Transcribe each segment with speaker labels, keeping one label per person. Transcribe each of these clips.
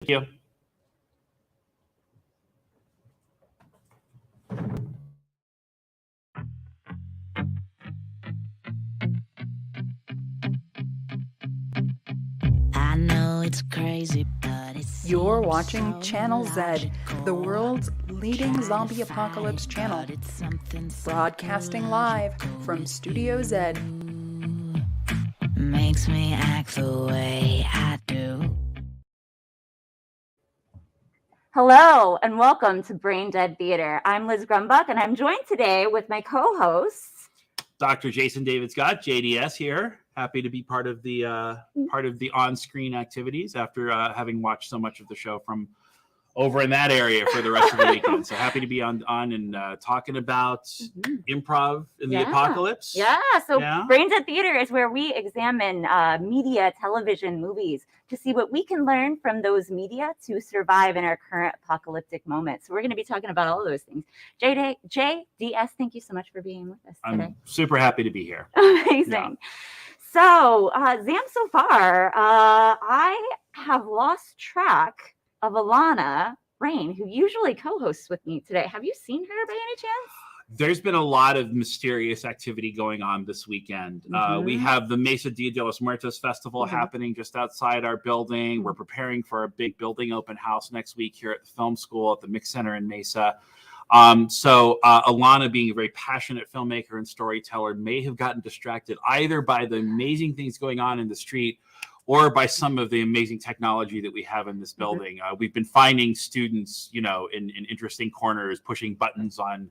Speaker 1: Thank you.
Speaker 2: I know it's crazy, but it's
Speaker 3: You're watching Channel Z, the world's leading zombie apocalypse channel, broadcasting live from Studio Z.
Speaker 2: Makes me act the way I do.
Speaker 4: Hello and welcome to Brain Dead Theater. I'm Liz Grumbuck and I'm joined today with my co-hosts,
Speaker 1: Dr. Jason David Scott, JDS here. Happy to be part of the on-screen activities after having watched so much of the show from over in that area for the rest of the weekend. So happy to be on and talking about improv in the apocalypse.
Speaker 4: So Brain Dead Theater is where we examine media, television, movies to see what we can learn from those media to survive in our current apocalyptic moment. So we're going to be talking about all of those things. JDS, thank you so much for being with us today.
Speaker 1: I'm super happy to be here.
Speaker 4: Amazing.
Speaker 1: Yeah.
Speaker 4: So, Zam, so far, I have lost track of Alana Rain, who usually co-hosts with me today. Have you seen her by any chance?
Speaker 1: There's been a lot of mysterious activity going on this weekend. We have the Mesa Dia de los Muertos Festival happening just outside our building. We're preparing for a big building open house next week here at the Film School at the Mix Center in Mesa. So Alana, being a very passionate filmmaker and storyteller, may have gotten distracted either by the amazing things going on in the street or by some of the amazing technology that we have in this building. We've been finding students, in interesting corners, pushing buttons on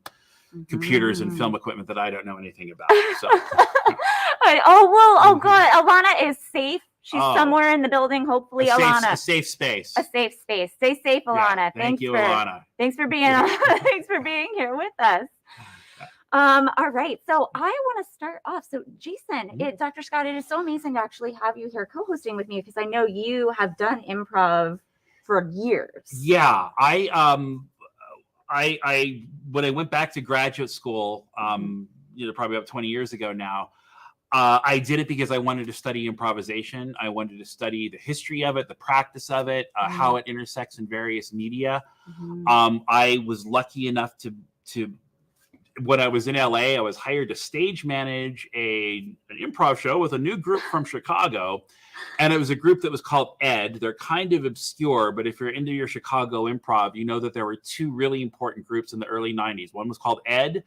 Speaker 1: computers and film equipment that I don't know anything about. So,
Speaker 4: God, Alana is safe. She's somewhere in the building. Hopefully, Alana.
Speaker 1: A safe space.
Speaker 4: A safe space. Stay safe, Alana.
Speaker 1: Yeah, thank you, Alana.
Speaker 4: Thanks for being thanks for being here with us. All right. So I want to start off. So Jason, Dr. Scott, it is so amazing to actually have you here co-hosting with me because I know you have done improv for years.
Speaker 1: Yeah, I when I went back to graduate school, probably about 20 years ago now, I did it because I wanted to study improvisation. I wanted to study the history of it, the practice of it, how it intersects in various media. I was lucky enough to when I was in LA, I was hired to stage manage an improv show with a new group from Chicago. And it was a group that was called ED. They're kind of obscure, but if you're into your Chicago improv, you know that there were two really important groups in the early 90s. One was called ED.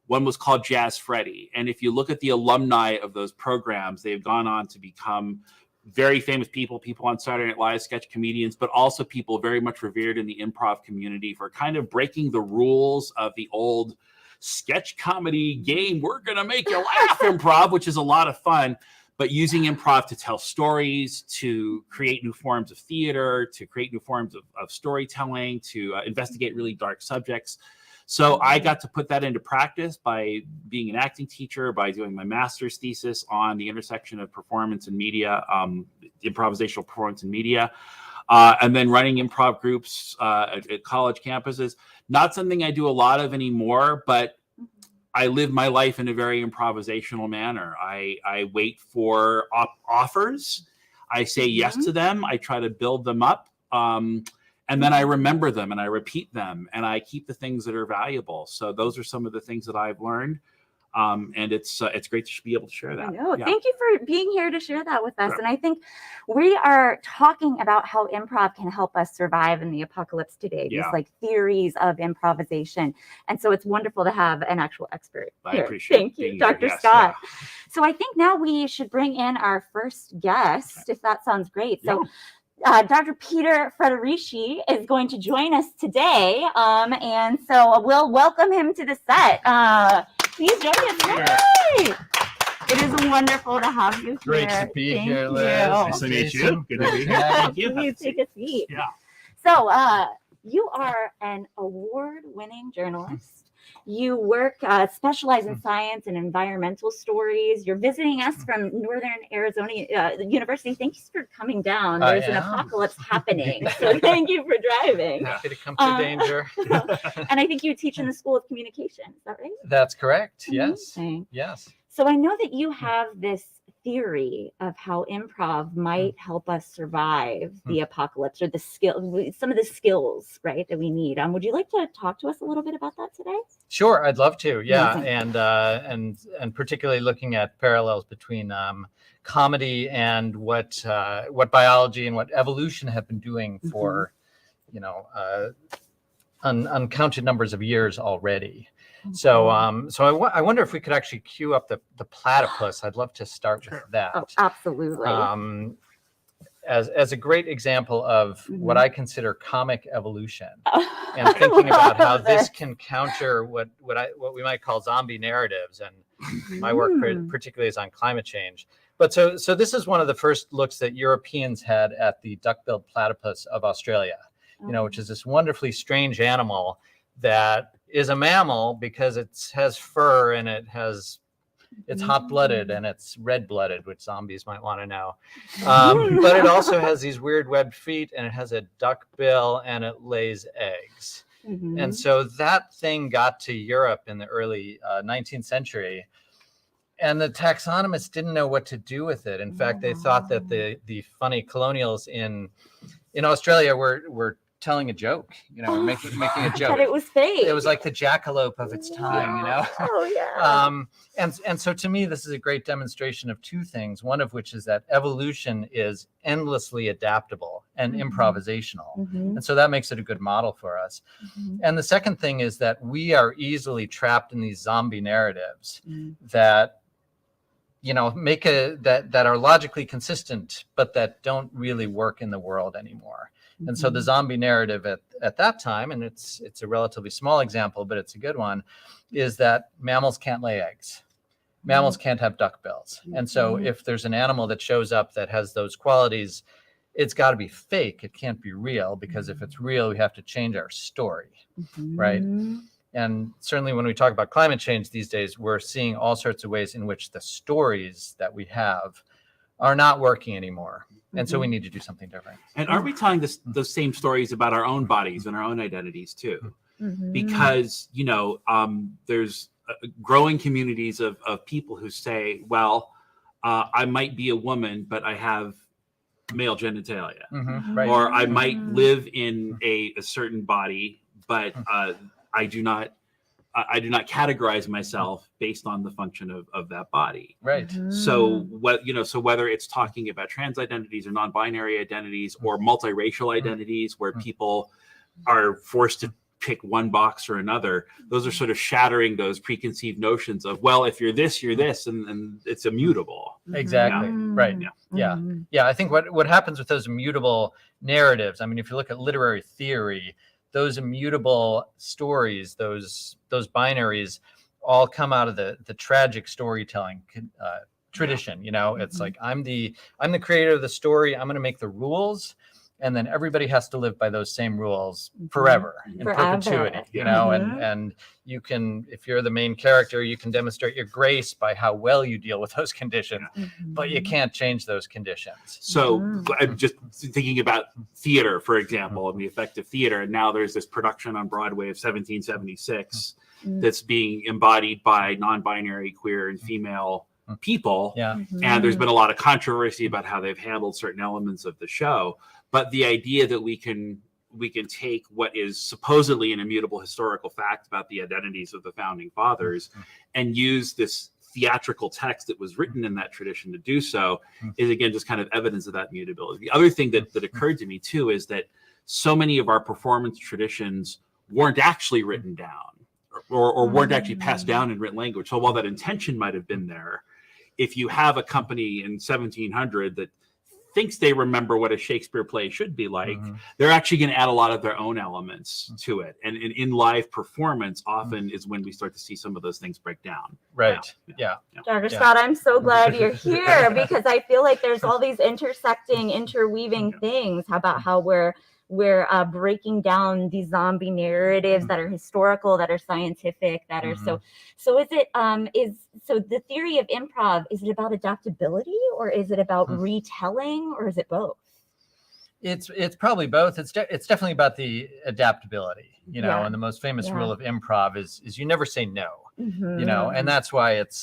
Speaker 1: One was called Jazz Freddy. And if you look at the alumni of those programs, they've gone on to become very famous people on Saturday Night Live, sketch comedians, but also people very much revered in the improv community for kind of breaking the rules of the old sketch comedy game. We're going to make you laugh improv, which is a lot of fun, but using improv to tell stories, to create new forms of theater, to create new forms of storytelling, to investigate really dark subjects. So I got to put that into practice by being an acting teacher, by doing my master's thesis on the intersection of performance and media, improvisational performance and media, and then running improv groups at college campuses. Not something I do a lot of anymore, but I live my life in a very improvisational manner. I wait for offers. I say yes to them. I try to build them up. And then I remember them and I repeat them and I keep the things that are valuable. So those are some of the things that I've learned. And it's great to be able to share that.
Speaker 4: I know. Yeah. Thank you for being here to share that with us. Sure. And I think we are talking about how improv can help us survive in the apocalypse today. These theories of improvisation. And so it's wonderful to have an actual expert here.
Speaker 1: I appreciate
Speaker 4: Thank you, Dr. Scott. Yeah. So I think now we should bring in our first guest, if that sounds great. So Dr. Peter Friederici is going to join us today. And so we'll welcome him to the set. Please join us. Yay! It is wonderful to have you here.
Speaker 5: Great to be here, Liz.
Speaker 1: Nice to meet you. Good to be here.
Speaker 4: Thank you. Please take a seat.
Speaker 1: Yeah.
Speaker 4: So you are an award-winning journalist. You work, specialize in science and environmental stories. You're visiting us from Northern Arizona University. Thank you for coming down. There's an apocalypse happening. So thank you for driving.
Speaker 5: Happy to come to danger.
Speaker 4: And I think you teach in the School of Communication. Is that right?
Speaker 5: That's correct.
Speaker 4: Amazing.
Speaker 5: Yes.
Speaker 4: So I know that you have this theory of how improv might help us survive the apocalypse, or some of the skills, right, that we need. Would you like to talk to us a little bit about that today?
Speaker 5: Sure, I'd love to. Yeah,
Speaker 4: Amazing.
Speaker 5: and particularly looking at parallels between comedy and what biology and what evolution have been doing for uncounted numbers of years already. So I wonder if we could actually cue up the platypus. I'd love to start with that.
Speaker 4: Oh, absolutely.
Speaker 5: As a great example of what I consider comic evolution, and thinking about how this can counter what we might call zombie narratives. And my work particularly is on climate change. But so this is one of the first looks that Europeans had at the duck-billed platypus of Australia, which is this wonderfully strange animal that is a mammal because it has fur and it's hot-blooded and it's red-blooded, which zombies might want to know. But it also has these weird webbed feet, and it has a duck bill, and it lays eggs. And so that thing got to Europe in the early 19th century, and the taxonomists didn't know what to do with it. In fact, they thought that the funny colonials in Australia were telling a joke, making a joke.
Speaker 4: That it was fake.
Speaker 5: It was like the jackalope of its time,
Speaker 4: Oh yeah.
Speaker 5: And so to me, this is a great demonstration of two things. One of which is that evolution is endlessly adaptable and improvisational, and so that makes it a good model for us. And the second thing is that we are easily trapped in these zombie narratives that that are logically consistent, but that don't really work in the world anymore. And so the zombie narrative at that time, and it's a relatively small example, but it's a good one, is that mammals can't lay eggs. Mammals can't have duck bills. And so if there's an animal that shows up that has those qualities, it's got to be fake. It can't be real, because if it's real, we have to change our story, right? And certainly when we talk about climate change these days, we're seeing all sorts of ways in which the stories that we have are not working anymore. And so we need to do something different.
Speaker 1: And aren't we telling those same stories about our own bodies and our own identities too? Because, there's growing communities of people who say, well, I might be a woman, but I have male genitalia.
Speaker 5: Right.
Speaker 1: Or I might live in a certain body, but I do not categorize myself based on the function of that body.
Speaker 5: Right.
Speaker 1: So whether it's talking about trans identities or non-binary identities or multiracial identities where people are forced to pick one box or another, those are sort of shattering those preconceived notions of, well, if you're this, and it's immutable.
Speaker 5: Exactly. Right. Yeah. I think what happens with those immutable narratives, I mean, if you look at literary theory, those immutable stories, those binaries, all come out of the tragic storytelling tradition. It's like I'm the creator of the story. I'm going to make the rules, and then everybody has to live by those same rules forever, in perpetuity. And you can, if you're the main character, you can demonstrate your grace by how well you deal with those conditions, but you can't change those conditions.
Speaker 1: So I'm just thinking about theater, for example, and the effect of theater. And now there's this production on Broadway of 1776 that's being embodied by non-binary, queer, and female people. And there's been a lot of controversy about how they've handled certain elements of the show. But the idea that we can take what is supposedly an immutable historical fact about the identities of the founding fathers and use this theatrical text that was written in that tradition to do so is, again, just kind of evidence of that mutability. The other thing that occurred to me too is that so many of our performance traditions weren't actually written down or weren't actually passed down in written language. So while that intention might have been there, if you have a company in 1700 that thinks they remember what a Shakespeare play should be like, they're actually going to add a lot of their own elements to it. And in live performance often is when we start to see some of those things break down.
Speaker 5: Right. Yeah.
Speaker 4: Dr. Scott, I'm so glad you're here because I feel like there's all these intersecting, interweaving things. How about how we're breaking down these zombie narratives that are historical, that are scientific, that are so is it so the theory of improv, is it about adaptability or is it about retelling or is it both?
Speaker 5: It's probably both. It's definitely about the adaptability, and the most famous rule of improv is you never say no, and that's why it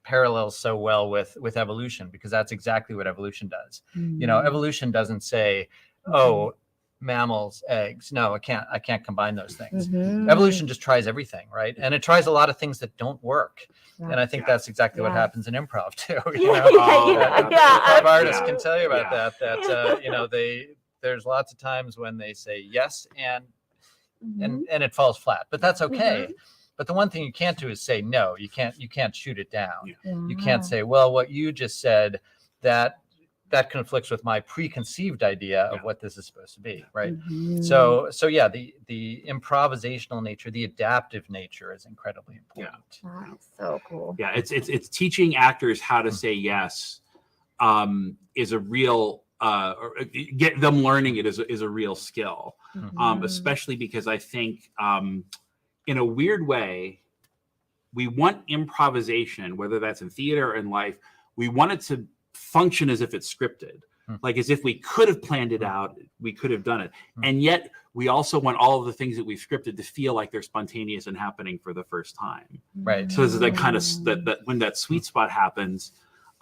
Speaker 5: parallels so well with evolution, because that's exactly what evolution does. You know, evolution doesn't say, oh, mammals, eggs. No, I can't combine those things. Evolution just tries everything, right? And it tries a lot of things that don't work. And I think that's exactly what happens in improv too. You know? Improv artists can tell you about that. You know, there's lots of times when they say yes and it falls flat, but that's okay. But the one thing you can't do is say no. You can't shoot it down. You can't say, well, what you just said, that conflicts with my preconceived idea of what this is supposed to be, right? So yeah, the improvisational nature, the adaptive nature is incredibly important.
Speaker 4: That's so cool.
Speaker 1: Yeah, it's teaching actors how to say yes is a real or get them learning it is a real skill, especially because I think in a weird way, we want improvisation, whether that's in theater or in life, we want it to function as if it's scripted, like as if we could have planned it out, we could have done it. And yet we also want all of the things that we've scripted to feel like they're spontaneous and happening for the first time.
Speaker 5: Right.
Speaker 1: So this is that kind of that when that sweet spot happens,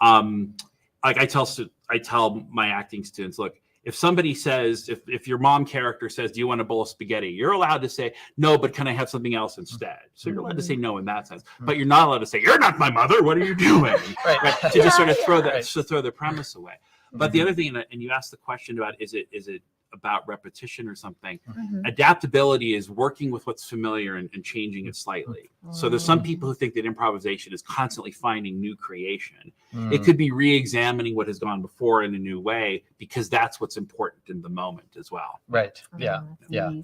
Speaker 1: like I tell my acting students, look, if somebody says, if your mom character says, do you want a bowl of spaghetti? You're allowed to say, no, but can I have something else instead? So you're allowed to say no in that sense, but you're not allowed to say, you're not my mother. What are you doing? right. To just sort of throw that, to throw the premise away. But the other thing, and you asked the question about, is it about repetition or something? Adaptability is working with what's familiar and changing it slightly. So there's some people who think that improvisation is constantly finding new creation. It could be re-examining what has gone before in a new way, because that's what's important in the moment as well.
Speaker 5: Right. Yeah.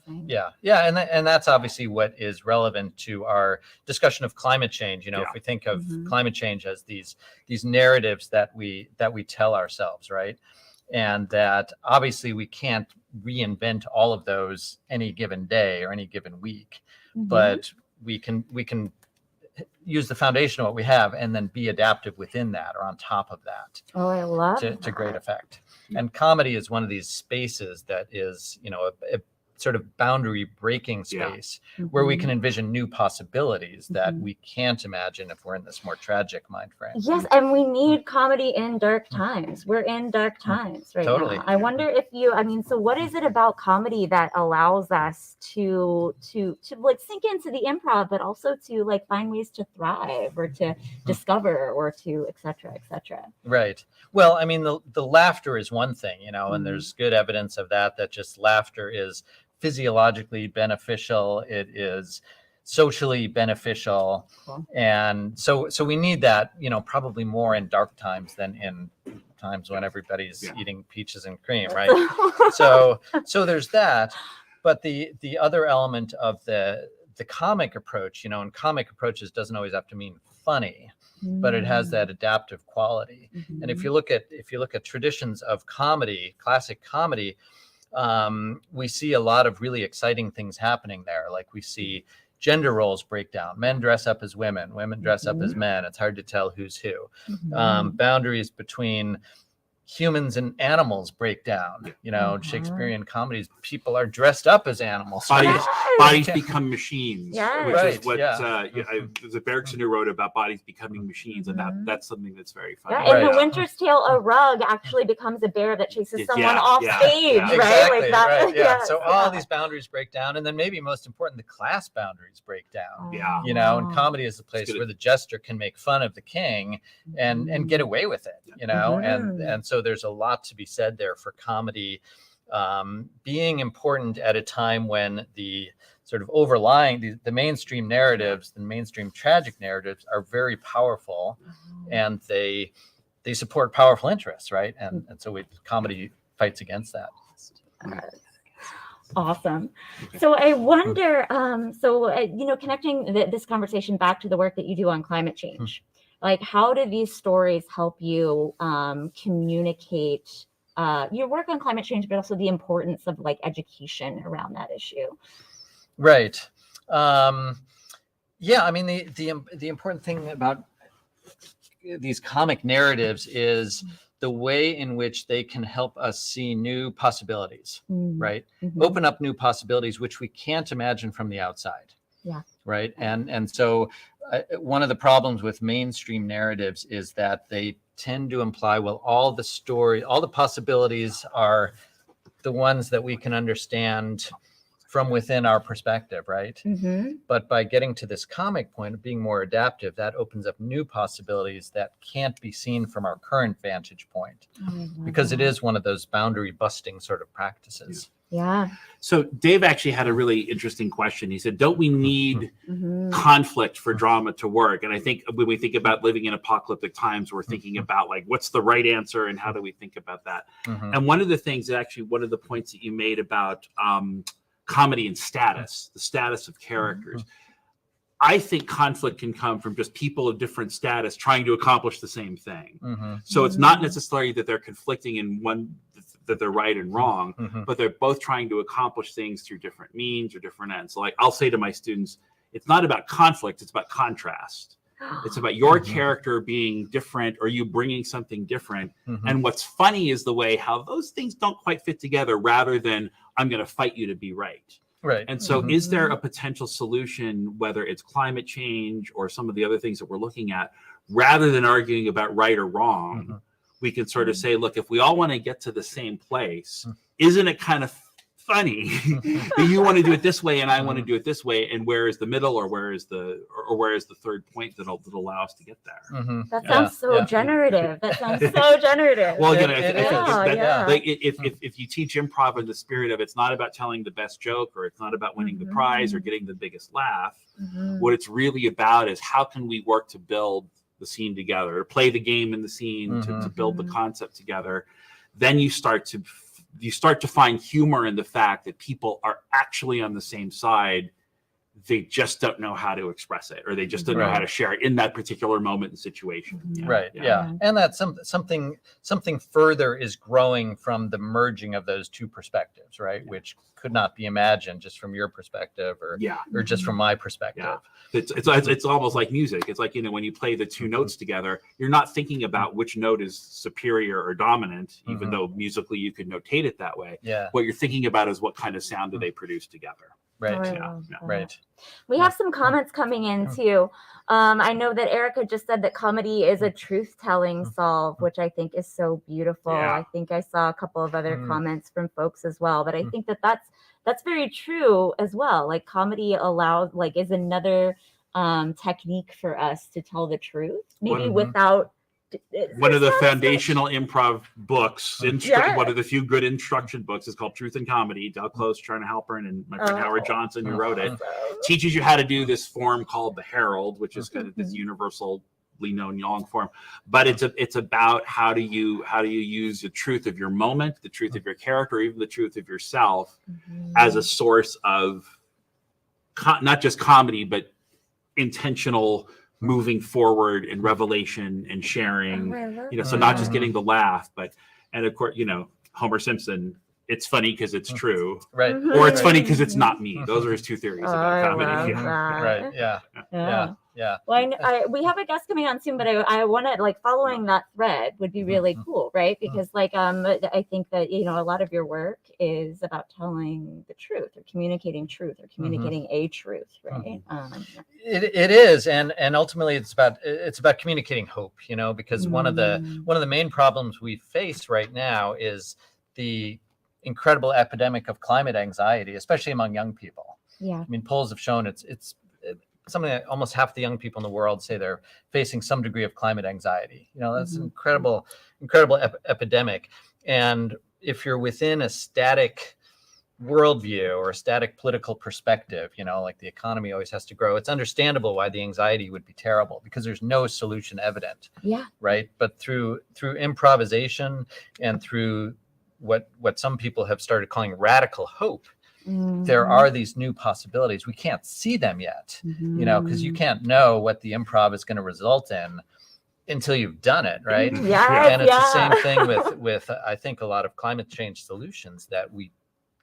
Speaker 5: And that's obviously what is relevant to our discussion of climate change. You know, if we think of climate change as these narratives that we tell ourselves, right? And that obviously we can't reinvent all of those any given day or any given week, but we can use the foundation of what we have and then be adaptive within that or on top of that.
Speaker 4: Oh, I love
Speaker 5: to great effect. And comedy is one of these spaces that is, you know, a sort of boundary breaking space where we can envision new possibilities that we can't imagine if we're in this more tragic mind frame.
Speaker 4: Yes, and we need comedy in dark times. We're in dark times right now. I wonder if so what is it about comedy that allows us to like sink into the improv, but also to like find ways to thrive or to discover or to et cetera, et cetera?
Speaker 5: Right. Well, I mean, the laughter is one thing, you know, and there's good evidence of that just laughter is physiologically beneficial. It is socially beneficial. And so we need that, you know, probably more in dark times than in times when everybody's eating peaches and cream, right? so there's that. But the other element of the comic approach, you know, and comic approaches doesn't always have to mean funny, but it has that adaptive quality. And if you look at traditions of comedy, classic comedy, we see a lot of really exciting things happening there. Like we see gender roles break down. Men dress up as women, women dress up as men. It's hard to tell who's who. Boundaries between humans and animals break down. You know, Shakespearean comedies, people are dressed up as animals.
Speaker 1: Bodies become machines, which is what there's a Bergson who wrote about bodies becoming machines, and that's something that's very funny.
Speaker 4: In The Winter's Tale, a rug actually becomes a bear that chases someone off stage, right?
Speaker 5: Exactly,
Speaker 4: like that.
Speaker 5: So all these boundaries break down, and then maybe most important, the class boundaries break down. You know, and comedy is the place where the jester can make fun of the king and get away with it. You know, and so there's a lot to be said there for comedy being important at a time when the sort of overlying the mainstream narratives, the mainstream tragic narratives are very powerful, and they support powerful interests, right? And so comedy fights against that.
Speaker 4: Awesome. So I wonder, connecting this conversation back to the work that you do on climate change, like how do these stories help you communicate your work on climate change, but also the importance of like education around that issue?
Speaker 5: Right. I mean, the important thing about these comic narratives is the way in which they can help us see new possibilities, right? Open up new possibilities, which we can't imagine from the outside. right? And so one of the problems with mainstream narratives is that they tend to imply, well, all the possibilities are the ones that we can understand from within our perspective, right? But by getting to this comic point of being more adaptive, that opens up new possibilities that can't be seen from our current vantage point, because it is one of those boundary busting sort of practices.
Speaker 4: Yeah.
Speaker 1: So Dave actually had a really interesting question. He said, don't we need conflict for drama to work? And I think when we think about living in apocalyptic times, we're thinking about like, what's the right answer and how do we think about that? And one of the things that actually, one of the points that you made about comedy and status, the status of characters, I think conflict can come from just people of different status trying to accomplish the same thing. So it's not necessarily that they're conflicting in one, that they're right and wrong, but they're both trying to accomplish things through different means or different ends. So like I'll say to my students, it's not about conflict, it's about contrast. It's about your character being different or you bringing something different. And what's funny is the way how those things don't quite fit together, rather than I'm going to fight you to be right.
Speaker 5: Right.
Speaker 1: And so is there a potential solution, whether it's climate change or some of the other things that we're looking at, rather than arguing about right or wrong, we can sort of say, look, if we all want to get to the same place, isn't it kind of funny that you want to do it this way and I want to do it this way, and where is the middle, or where is the third point that'll allow us to get there?
Speaker 4: That sounds so generative. That sounds so generative.
Speaker 1: Well, you know,
Speaker 4: Yeah.
Speaker 1: like if you teach improv in the spirit of it's not about telling the best joke, or it's not about winning the prize or getting the biggest laugh, what it's really about is how can we work to build the scene together, or play the game in the scene to build the concept together. Then you start to find humor in the fact that people are actually on the same side. They just don't know how to express it, or they just don't know how to share it in that particular moment and situation.
Speaker 5: And that something further is growing from the merging of those two perspectives, right? Which could not be imagined just from your perspective or just from my perspective.
Speaker 1: It's almost like music. It's like, you know, when you play the two notes together, you're not thinking about which note is superior or dominant, even though musically you could notate it that way. What you're thinking about is what kind of sound do they produce together.
Speaker 5: Right. Right.
Speaker 4: We have some comments coming in too. I know that Erica just said that comedy is a truth-telling solve, which I think is so beautiful. I think I saw a couple of other comments from folks as well, but I think that that's very true as well. Like comedy is another technique for us to tell the truth, maybe without.
Speaker 1: One of the foundational improv books, one of the few good instruction books, is called Truth and Comedy. Del Close, Charna Halpern, and my friend Howard Johnson, who wrote it, teaches you how to do this form called the Herald, which is kind of this universally known long form. But it's about how do you use the truth of your moment, the truth of your character, even the truth of yourself, as a source of not just comedy, but intentional moving forward and revelation and sharing, so not just getting the laugh, and of course, Homer Simpson, it's funny because it's true,
Speaker 5: right?
Speaker 1: Or it's funny because it's not me. Those are his two theories about comedy.
Speaker 5: Right. Yeah.
Speaker 4: Well, we have a guest coming on soon, but I want to following that thread would be really cool, right? Because I think that a lot of your work is about telling the truth or communicating a truth, right?
Speaker 5: It is, and ultimately it's about communicating hope, because one of the main problems we face right now is the incredible epidemic of climate anxiety, especially among young people.
Speaker 4: Yeah,
Speaker 5: I mean, polls have shown it's something that almost half the young people in the world say they're facing some degree of climate anxiety. That's an incredible epidemic. And if you're within a static worldview or a static political perspective, like the economy always has to grow, it's understandable why the anxiety would be terrible, because there's no solution evident.
Speaker 4: Yeah.
Speaker 5: Right. But through improvisation and through what some people have started calling radical hope, there are these new possibilities. We can't see them yet, because you can't know what the improv is going to result in until you've done it, right? And it's the same thing with I think a lot of climate change solutions, that we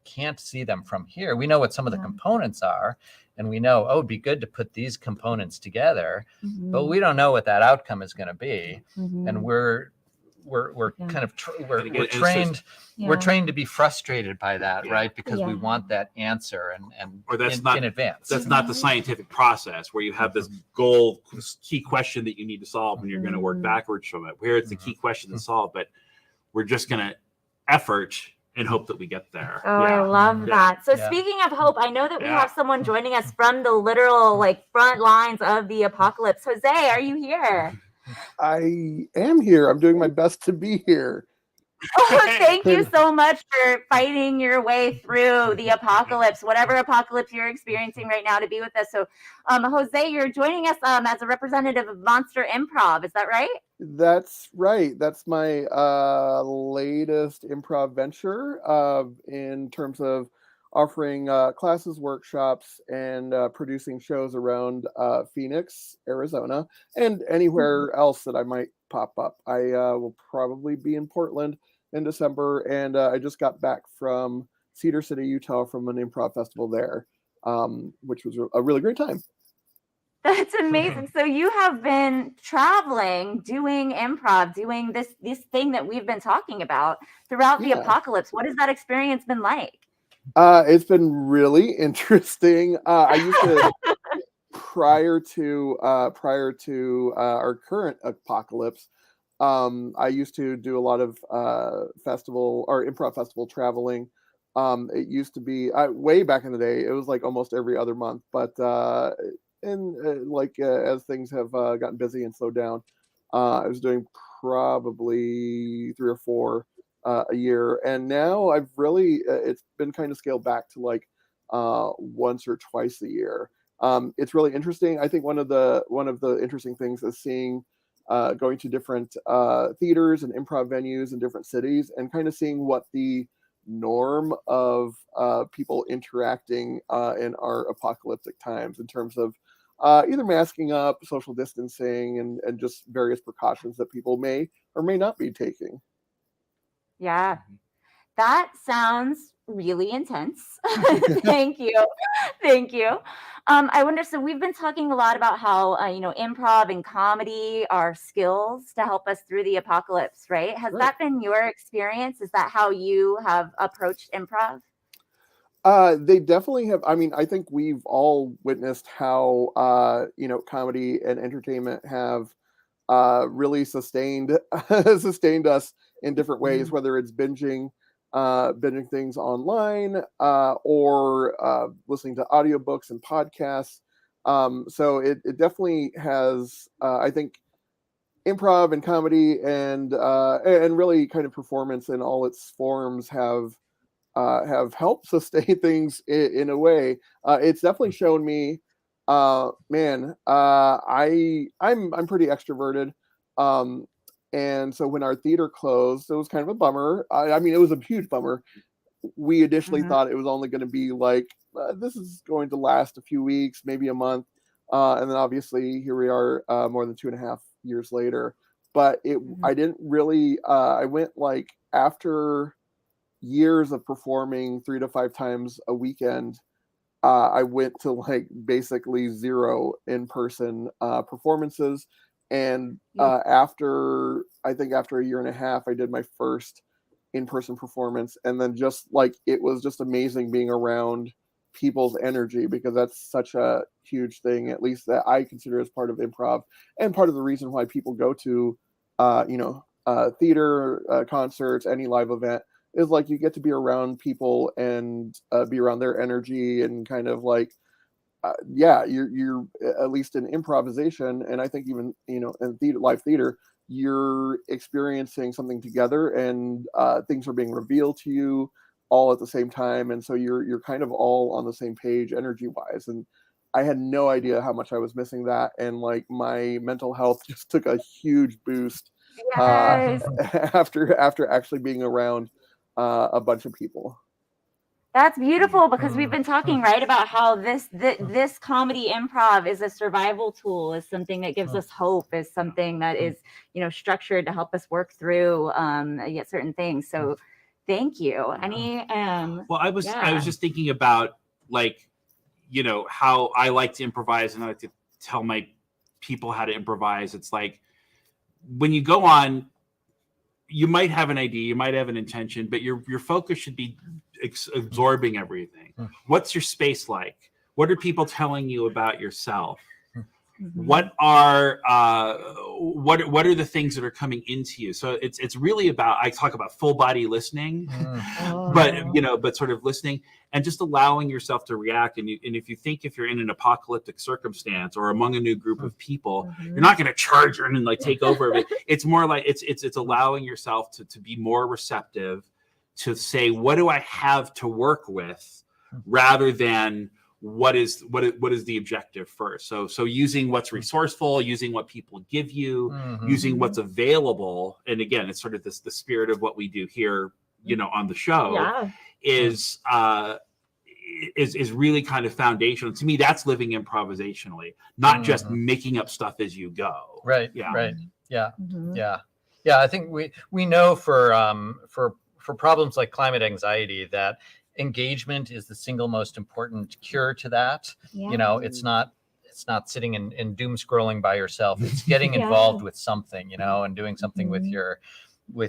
Speaker 5: can't see them from here. We know what some of the components are, and we know, it'd be good to put these components together, but we don't know what that outcome is going to be. And we're
Speaker 4: Yeah.
Speaker 5: kind of we're
Speaker 1: And again,
Speaker 5: trained
Speaker 4: Yeah.
Speaker 5: we're trained to be frustrated by that,
Speaker 1: Yeah.
Speaker 5: right? Because we
Speaker 4: Yeah.
Speaker 5: want that answer and
Speaker 1: Or that's
Speaker 5: in,
Speaker 1: not-
Speaker 5: in advance.
Speaker 1: That's not the scientific process where you have this goal key question that you need to solve and you're going to work backwards from it. Where it's a key question to solve, but we're just going to effort and hope that we get there.
Speaker 4: Oh, I love that. So
Speaker 5: Yeah.
Speaker 4: speaking of hope, I know that we
Speaker 1: Yeah.
Speaker 4: have someone joining us from the literal front lines of the apocalypse. Jose, are you here?
Speaker 6: I am here. I'm doing my best to be here.
Speaker 4: Oh, thank you so much for fighting your way through the apocalypse, whatever apocalypse you're experiencing right now, to be with us. So, Jose, you're joining us as a representative of Monster Improv. Is that right?
Speaker 6: That's right. That's my latest improv venture in terms of offering classes, workshops, and producing shows around Phoenix, Arizona, and anywhere else that I might pop up. I will probably be in Portland in December, and I just got back from Cedar City, Utah, from an improv festival there, which was a really great time.
Speaker 4: That's amazing. So you have been traveling, doing improv, doing this thing that we've been talking about throughout the
Speaker 6: Yeah.
Speaker 4: apocalypse. What has that experience been like?
Speaker 6: It's been really interesting. I used to prior to our current apocalypse. I used to do a lot of festival or improv festival traveling. It used to be way back in the day. It was like almost every other month, but as things have gotten busy and slowed down, I was doing probably 3 or 4 a year, and now I've really it's been kind of scaled back to like once or twice a year. It's really interesting. I think one of the interesting things is seeing going to different theaters and improv venues in different cities and kind of seeing what the norm of people interacting in our apocalyptic times in terms of either masking up, social distancing, and just various precautions that people may or may not be taking.
Speaker 4: Yeah, that sounds really intense. Thank you. Thank you. I wonder, so we've been talking a lot about how, improv and comedy are skills to help us through the apocalypse, right? Has
Speaker 6: Right.
Speaker 4: that been your experience? Is that how you have approached improv?
Speaker 6: They definitely have. I mean, I think we've all witnessed how comedy and entertainment have really sustained sustained us in different ways, whether it's binging things online or listening to audiobooks and podcasts. So it definitely has. I think improv and comedy and really kind of performance in all its forms have helped sustain things in a way. It's definitely shown me, I'm pretty extroverted, and so when our theater closed, it was kind of a bummer. I mean, it was a huge bummer. We initially thought it was only going to be like this is going to last a few weeks, maybe a month, and then obviously here we are, more than 2.5 years later. But I didn't really. I went like after years of performing 3 to 5 times a weekend, I went to like basically 0 in-person performances. And after a year and a half, I did my first in-person performance. And then just like, it was just amazing being around people's energy, because that's such a huge thing, at least that I consider as part of improv and part of the reason why people go to, theater, concerts, any live event, is like you get to be around people and be around their energy and kind of like, you're at least in improvisation, and I think even in live theater, you're experiencing something together, and things are being revealed to you all at the same time, and so you're kind of all on the same page energy wise. And I had no idea how much I was missing that, and like my mental health just took a huge boost
Speaker 4: Yes.
Speaker 6: after actually being around a bunch of people.
Speaker 4: That's beautiful, because we've been talking, right, about how this comedy improv is a survival tool, is something that gives us hope, is something that is, structured to help us work through certain things. So thank you. Any
Speaker 1: Well, I was just thinking about like, how I like to improvise and I like to tell my people how to improvise. It's like when you go on you might have an idea, you might have an intention, but your focus should be absorbing everything. What's your space like? What are people telling you about yourself? What are the things that are coming into you? So it's really about, I talk about full body listening, but sort of listening and just allowing yourself to react. And if you think if you're in an apocalyptic circumstance or among a new group of people, you're not going to charge in and like take over of it. It's more like it's allowing yourself to be more receptive, to say, what do I have to work with, rather than what is the objective first. So using what's resourceful, using what people give you, using what's available. And again, it's sort of the spirit of what we do here, on the show, is really kind of foundational. To me, that's living improvisationally, not just making up stuff as you go.
Speaker 5: Right.
Speaker 1: Yeah.
Speaker 5: Right. Yeah. Yeah. I think we know for problems like climate anxiety that engagement is the single most important cure to that. It's not sitting and doom scrolling by yourself. It's getting involved with something, and doing something with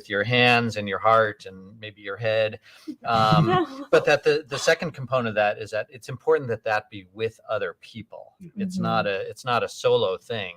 Speaker 5: your hands and your heart and maybe your head. But that the second component of that is that it's important that be with other people. It's not a solo thing.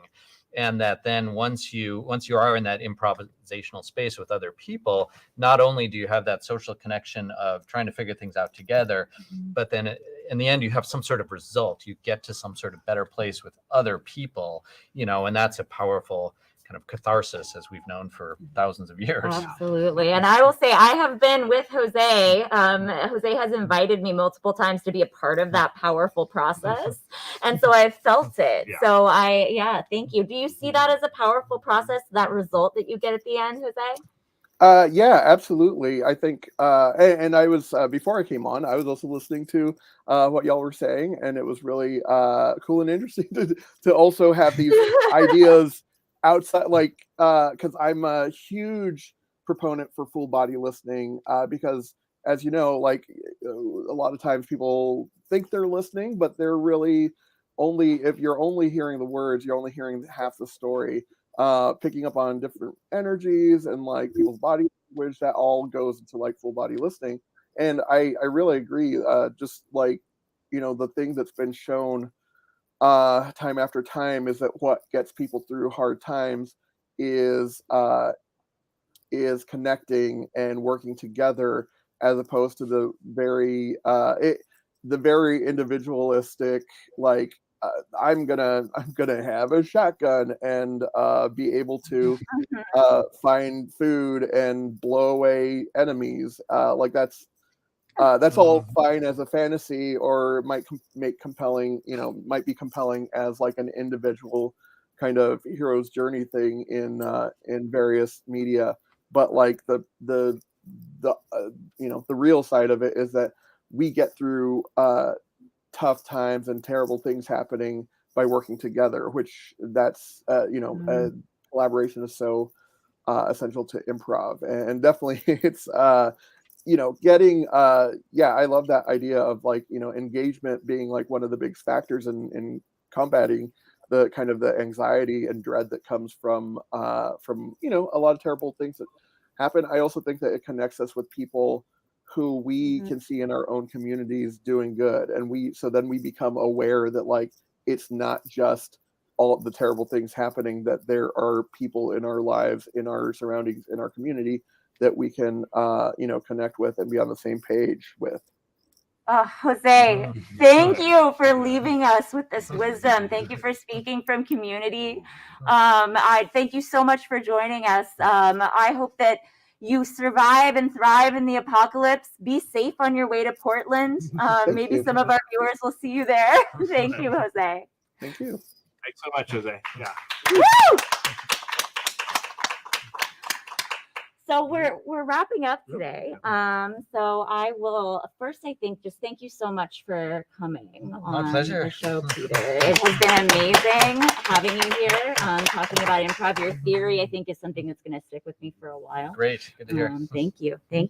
Speaker 5: And that then once you are in that improvisational space with other people, not only do you have that social connection of trying to figure things out together, but then in the end, you have some sort of result. You get to some sort of better place with other people, and that's a powerful kind of catharsis, as we've known for thousands of years.
Speaker 4: Absolutely. And I will say I have been with Jose. Jose has invited me multiple times to be a part of that powerful process. And so I've felt it.
Speaker 1: Yeah.
Speaker 4: So thank you. Do you see that as a powerful process, that result that you get at the end, Jose?
Speaker 6: Yeah, absolutely. I think, and I was, before I came on, I was also listening to what y'all were saying, and it was really cool and interesting to also have these ideas outside, like, because I'm a huge proponent for full body listening, because, as you know, like, a lot of times people think they're listening, but they're really if you're only hearing the words, you're only hearing half the story. Picking up on different energies and like people's body language, that all goes into like full body listening. And I really agree. Just like, the thing that's been shown time after time is that what gets people through hard times is connecting and working together, as opposed to the very individualistic, like, I'm gonna have a shotgun and be able to find food and blow away enemies. Like that's all fine as a fantasy, or might make compelling. Might be compelling as like an individual kind of hero's journey thing in various media. But like the real side of it is that we get through tough times and terrible things happening by working together, which that's collaboration is so essential to improv. And definitely it's getting I love that idea of like engagement being like one of the big factors in combating the kind of the anxiety and dread that comes from a lot of terrible things that happen. I also think that it connects us with people who we can see in our own communities doing good, and then we become aware that like it's not just all of the terrible things happening, that there are people in our lives, in our surroundings, in our community that we can connect with and be on the same page with.
Speaker 4: Jose, thank you for leaving us with this wisdom. Thank you for speaking from community. I thank you so much for joining us. I hope that you survive and thrive in the apocalypse. Be safe on your way to Portland. Maybe some of our viewers will see you there. Thank you, Jose.
Speaker 6: Thank you.
Speaker 1: Thanks so much, Jose. Yeah.
Speaker 4: Woo! So we're wrapping up today. So I will first, I think, just thank you so much for coming on the show, Peter. It has been amazing having you here. Talking about improv, your theory, I think, is something that's going to stick with me for a while.
Speaker 5: Great, good to hear.
Speaker 4: Thank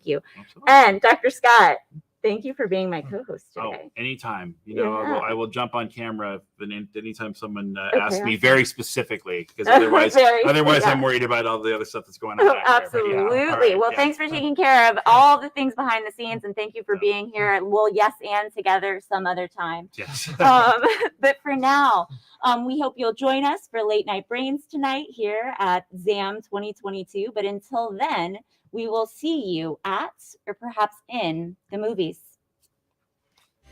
Speaker 4: you. And Dr. Scott, Thank you for being my co-host
Speaker 1: Oh,
Speaker 4: today.
Speaker 1: anytime. You know,
Speaker 4: Yeah.
Speaker 1: I will jump on camera anytime someone
Speaker 4: Okay,
Speaker 1: asks me
Speaker 4: awesome.
Speaker 1: very specifically, because otherwise,
Speaker 4: Very-
Speaker 1: otherwise
Speaker 4: yeah.
Speaker 1: I'm worried about all the other stuff that's going on.
Speaker 4: Oh,
Speaker 1: back there. But
Speaker 4: absolutely.
Speaker 1: yeah, all right,
Speaker 4: Well,
Speaker 1: yeah.
Speaker 4: thanks for taking care of all the things behind the scenes, and thank you for
Speaker 1: Yeah.
Speaker 4: being here. We'll yes and together some other time.
Speaker 1: Yes.
Speaker 4: But for now, we hope you'll join us for Late Night Brains tonight here at ZAM 2022. But until then, we will see you at or perhaps in the movies.
Speaker 2: I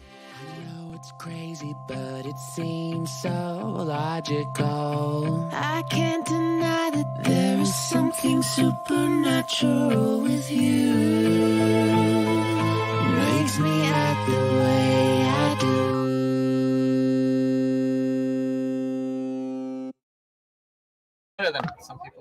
Speaker 2: know it's crazy, but it seems so logical. I can't deny that there is something supernatural with you. Makes me act the way I do.
Speaker 5: Better than some people.